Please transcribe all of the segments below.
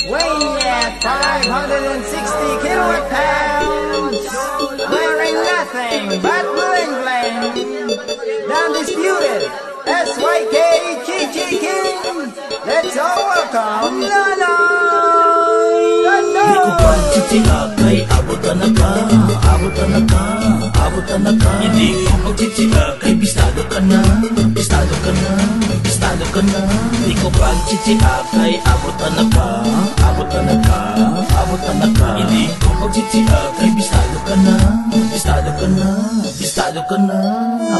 weighing at 560 kilowatt pounds, wearing nothing but blue and flame, the undisputed SYK Chichi King. Let's all welcome Lanoy! Di ko pagtitiyak ay abutan na ka, abutan na ka, abutan na ka. Hindi ko pagtitiyak ay bistado ka na, bistado ka na, bistado ka na. Di ko pagtitiyak ay abutan na ka, abutan na ka, abutan na ka. Hindi ko pagtitiyak ay bistado ka na, bistado ka na, bistado ka na.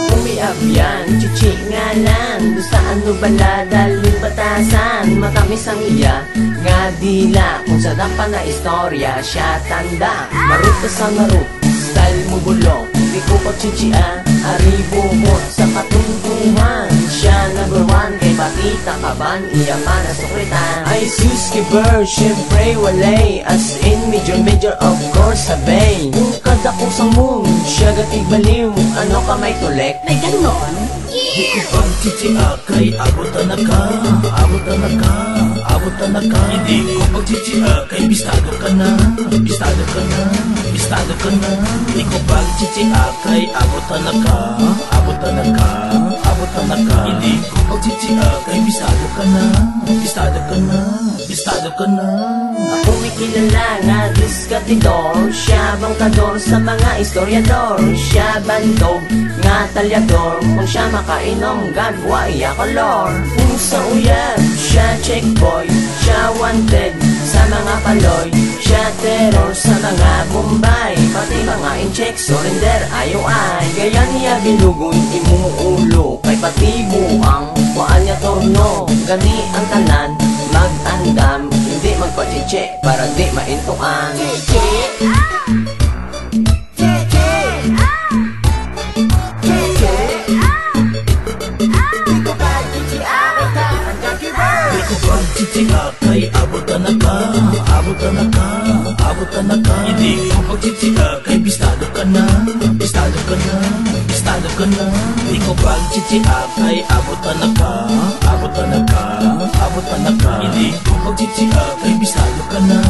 Ako may abyan, chichi nga lang. Doon sa ano bala, dalhin batasan. Matamis ang iya, nga dila. Kung sa dampa na istorya, siya tanda. Maruta sa marut, style mo bulong. Di ko pagchichian, aribo mo sa katungkuhan. Siya number one, kay Batita Kaban, iya man na sukritan. Ay sus kiber, syempre walay. As in major of course sabay. Kung kada ko sa moon, siya gatig baliw. Ano ka may tulek? May ganon? Di ko pagtitiyak ay abutan na ka, abutan na ka, abutan na ka. Hindi ko pagtitiyak ay bistado ka na, bistado ka na, bistado ka na. Di ko pagtitiyak ay abutan na ka, abutan na ka, abutan na ka. Hindi ko pagtitiyak ay bistado ka na, bistado ka na, bistado ka na. Ako may kilala nga diskatidor. Siya bangkador sa mga istoryador. Siya bandog nga talyador. Kung siya makainom, gagwa iya kolor. Kung sa uyab, siya checkboy. Siya wanted sa mga paloy. Siya terror sa mga bombay. Pati mga incheck, surrender, ayaw ay. Gaya niya binugon, imuulo. Kay pati buang, kuhaan niya torno. Gani ang tanan, mag-andam. Hindi magpachiche para di maintuan. Chichi! Pagtitiyak ay abutan na ka, abutan na ka, abutan na ka. Hindi ko pagtitiyak ay bistado ka na, bistado ka na, bistado ka na. Hindi ko pagtitiyak ay abutan na ka, abutan na ka, abutan na ka. Hindi ko pagtitiyak ay bistado ka na,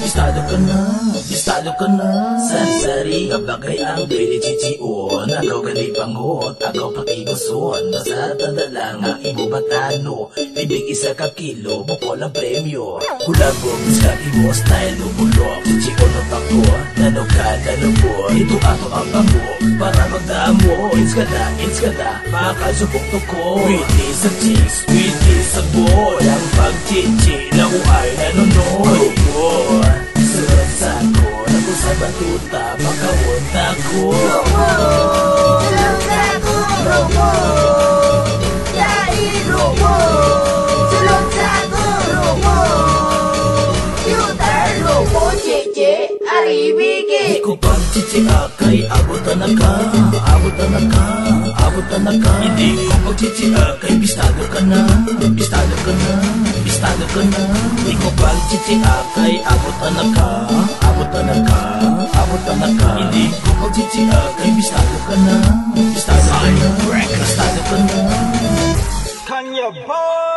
bistado ka na, bistado ka na. Sari-sari ka bagay ang pwede chichion. Agaw gani panghot, agaw pakibuson. Basta tanda lang ang ibubatano. Bibig isa ka kilo, bukol ang premyo. Kulabog sa imo style lubulok. Chichikon o tako, nanong ka nanong. Ito ato ang pango, para magdamo. It's kada, makasubok to ko. Sweetie sa chicks, sweetie sa boy. Ang pagchichi na uay nanonoy. Sarap sa ko, naku sa batuta, makawunta ko. Sarap sa ko, robo. Yain robo. Sarap sa ko, robo. Yutar robo, chichi, aribiki. Di ko pagtitiyak ay abutan na ka, abutan na ka, abutan na ka. Hindi ko pagtitiyak ay bistado ka na, bistado ka na, bistado ka na. Di ko pagtitiyak ay abutan na ka, abutan na ka, abutan na ka. Hindi ko pagtitiyak ay bistado ka na, bistado ka na, bistado ka na. Kanya boy!